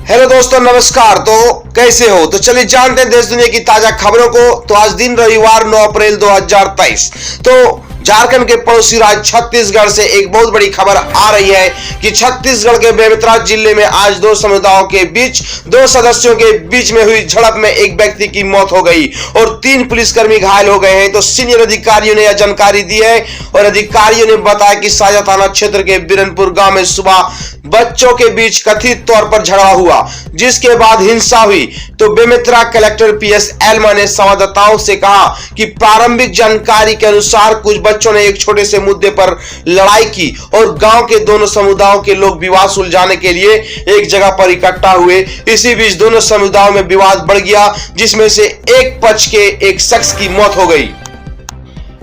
Hello दोस्तों, नमस्कार। तो कैसे हो? तो चलिए जानते हैं देश दुनिया की ताजा खबरों को। तो आज दिन रविवार 9 अप्रैल 2023। तो झारखंड के पड़ोसी राज्य छत्तीसगढ़ से एक बहुत बड़ी खबर आ रही है कि छत्तीसगढ़ के बेमेतरा जिले में आज दो समुदायों के बीच, दो सदस्यों के बीच में हुई झड़प में एक व्यक्ति की मौत हो गई और 3 पुलिसकर्मी घायल हो गए हैं। तो सीनियर अधिकारियों ने यह जानकारी दी है और अधिकारियों ने बताया कि साजा थाना क्षेत्र के बिरनपुर गांव में सुबह बच्चों के बीच कथित तौर पर झगड़ा हुआ, जिसके बाद हिंसा हुई। तो बेमेतरा कलेक्टर पीएस एल्मा ने संवाददाताओं से कहा कि प्रारंभिक जानकारी के अनुसार कुछ बच्चों ने एक छोटे से मुद्दे पर लड़ाई की और गांव के दोनों समुदायों के लोग विवाद सुलझाने के लिए एक जगह पर इकट्ठा हुए। इसी बीच दोनों समुदायों में विवाद बढ़ गया, जिसमें से एक पक्ष के एक शख्स की मौत हो गई।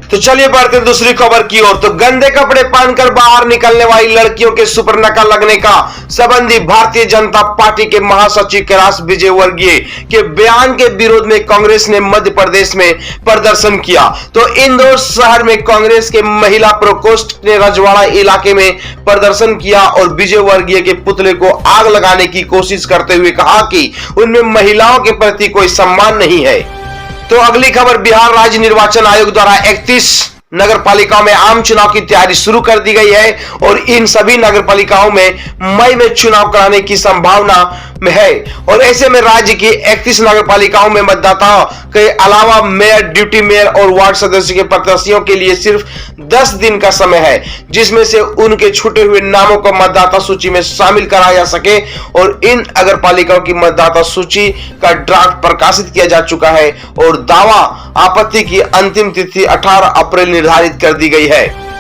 तो चलिए बढ़ते हैं दूसरी खबर की ओर। तो गंदे कपड़े पहनकर बाहर निकलने वाली लड़कियों के सुपर नकल लगने का संबंधी भारतीय जनता पार्टी के महासचिव कैलाश विजयवर्गीय के बयान के विरोध में कांग्रेस ने मध्य प्रदेश में प्रदर्शन किया। तो इंदौर शहर में कांग्रेस के महिला प्रकोष्ठ ने रजवाड़ा इलाके में प्रदर्शन किया और विजयवर्गीय के पुतले को आग लगाने की कोशिश करते हुए कहा कि उनमें महिलाओं के प्रति कोई सम्मान नहीं है। तो अगली खबर, बिहार राज्य निर्वाचन आयोग द्वारा 31 नगर पालिकाओं में आम चुनाव की तैयारी शुरू कर दी गई है और इन सभी नगर पालिकाओं में मई में चुनाव कराने की संभावना में है। और ऐसे में राज्य की 31 नगर पालिकाओं में मतदाताओं के अलावा मेयर, ड्यूटी मेयर और वार्ड सदस्य के प्रत्याशियों के लिए सिर्फ 10 दिन का समय है, जिसमें से उनके छूटे हुए नामों को मतदाता सूची में शामिल कराया जा सके। और इन नगर पालिकाओं की मतदाता सूची का ड्राफ्ट प्रकाशित किया जा चुका है और दावा आपत्ति की अंतिम तिथि 18 अप्रैल निर्धारित कर दी गई है।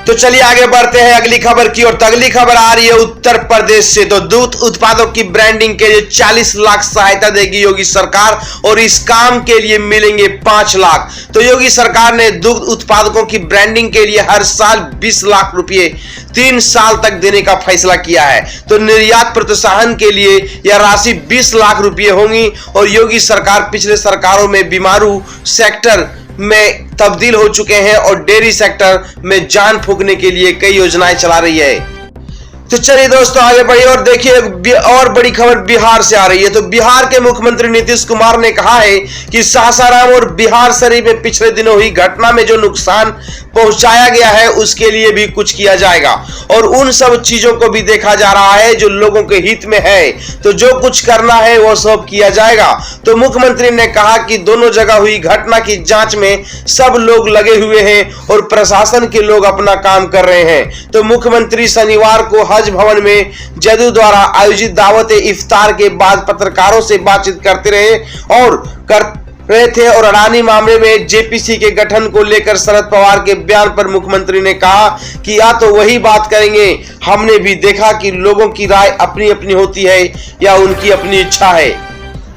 तो चलिए आगे बढ़ते हैं अगली खबर की ओर। तो अगली खबर आ रही है उत्तर प्रदेश से। तो दूध उत्पादों की ब्रांडिंग के लिए 40 लाख सहायता देगी योगी सरकार और इस काम के लिए मिलेंगे 5 लाख। तो योगी सरकार ने दुग्ध उत्पादकों की ब्रांडिंग के लिए हर साल 20 लाख रुपए 3 साल तक देने का फैसला किया है। तो निर्यात प्रोत्साहन के लिए यह राशि 20 लाख रुपए होंगी और योगी सरकार पिछले सरकारों में बीमारू सेक्टर में तब्दील हो चुके हैं और डेयरी सेक्टर में जान फूंकने के लिए कई योजनाएं चला रही है। तो चलिए दोस्तों आगे बढ़िए और देखिए और बड़ी खबर बिहार से आ रही है। तो बिहार के मुख्यमंत्री नीतीश कुमार ने कहा है कि सासाराम और बिहार शरीफ में पिछले दिनों हुई घटना में जो नुकसान पहुंचाया गया है उसके लिए भी कुछ किया जाएगा और उन सब चीजों को भी देखा जा रहा है जो लोगों के हित में है। तो जो कुछ करना है वो सब किया जाएगा। तो मुख्यमंत्री ने कहा कि दोनों जगह हुई घटना की जांच में सब लोग लगे हुए हैं और प्रशासन के लोग अपना काम कर रहे हैं। तो मुख्यमंत्री शनिवार को हज भवन में जदयू द्वारा आयोजित दावत इफ्तार के बाद पत्रकारों से बातचीत करते रहे थे और अडानी मामले में जेपीसी के गठन को लेकर शरद पवार के बयान पर मुख्यमंत्री ने कहा कि या तो वही बात करेंगे, हमने भी देखा कि लोगों की राय अपनी अपनी होती है या उनकी अपनी इच्छा है।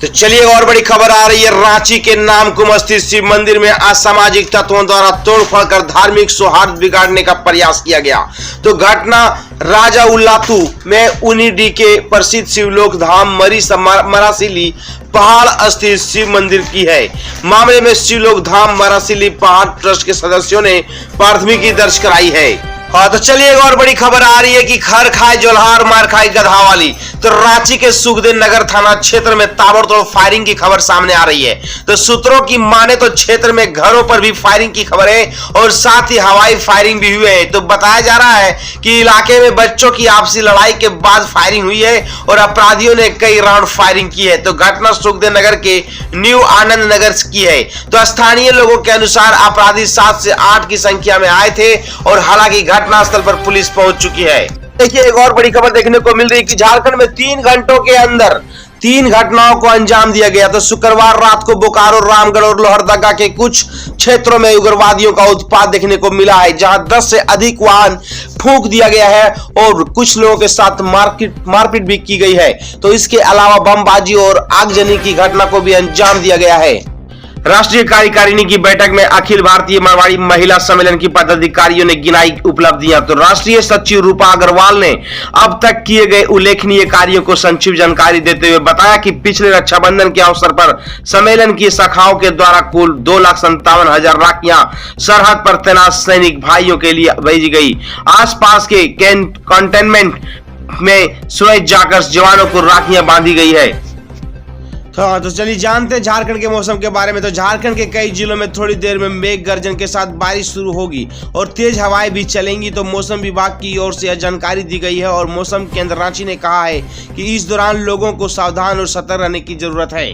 तो चलिए और बड़ी खबर आ रही है। रांची के नामकुम स्थित शिव मंदिर में असामाजिक तत्वों द्वारा तोड़फोड़ कर धार्मिक सौहार्द बिगाड़ने का प्रयास किया गया। तो घटना राजा उल्लातू में उनीडी के प्रसिद्ध शिवलोक धाम मरासिली पहाड़ स्थित शिव मंदिर की है। मामले में शिवलोक धाम मरासिली पहाड़ ट्रस्ट के सदस्यों ने प्राथमिकी दर्ज कराई है। हाँ, तो चलिए एक और बड़ी खबर आ रही है कि खर खाए जोल्हार मार खाए गधा वाली। तो रांची के सुखदेव नगर थाना क्षेत्र में ताबड़तोड़ फायरिंग की खबर सामने आ रही है। तो सूत्रों की माने तो क्षेत्र में घरों पर भी फायरिंग की खबर है और साथ ही हवाई फायरिंग भी हुई है। तो बताया जा रहा है कि इलाके में बच्चों की आपसी लड़ाई के बाद फायरिंग हुई है और अपराधियों ने कई राउंड फायरिंग की है। तो घटना सुखदेव नगर के न्यू आनंद नगर की है। तो स्थानीय लोगों के अनुसार अपराधी 7 से 8 की संख्या में आए थे और हालांकि घटनास्थल पर पुलिस पहुंच चुकी है। देखिए एक और बड़ी खबर देखने को मिल रही है कि झारखंड में 3 घंटों के अंदर 3 घटनाओं को अंजाम दिया गया। तो शुक्रवार रात को बोकारो, रामगढ़ और लोहरदगा के कुछ क्षेत्रों में उग्रवादियों का उत्पात देखने को मिला है, जहां 10 से अधिक वाहन फूंक दिया गया है और कुछ लोगों के साथ मारपीट भी की गई है। तो इसके अलावा बमबाजी और आगजनी की घटना को भी अंजाम दिया गया है। राष्ट्रीय कार्यकारिणी की बैठक में अखिल भारतीय मारवाड़ी महिला सम्मेलन की पदाधिकारियों ने गिनाई उपलब्धियां। तो राष्ट्रीय सचिव रूपा अग्रवाल ने अब तक किए गए उल्लेखनीय कार्यों को संक्षिप्त जानकारी देते हुए बताया कि पिछले रक्षाबंधन के अवसर पर सम्मेलन की शाखाओं के द्वारा कुल 2,57,000 राखियां सरहद पर तैनात सैनिक भाइयों के लिए भेजी गई। आसपास के कंटेनमेंट में सुबह जाकर जवानों को राखियां बांधी गई है। तो चलिए जानते हैं झारखंड के मौसम के बारे में। तो झारखंड के कई जिलों में थोड़ी देर में मेघ गर्जन के साथ बारिश शुरू होगी और तेज हवाएं भी चलेंगी। तो मौसम विभाग की ओर से यह जानकारी दी गई है और मौसम केंद्र रांची ने कहा है कि इस दौरान लोगों को सावधान और सतर्क रहने की जरूरत है।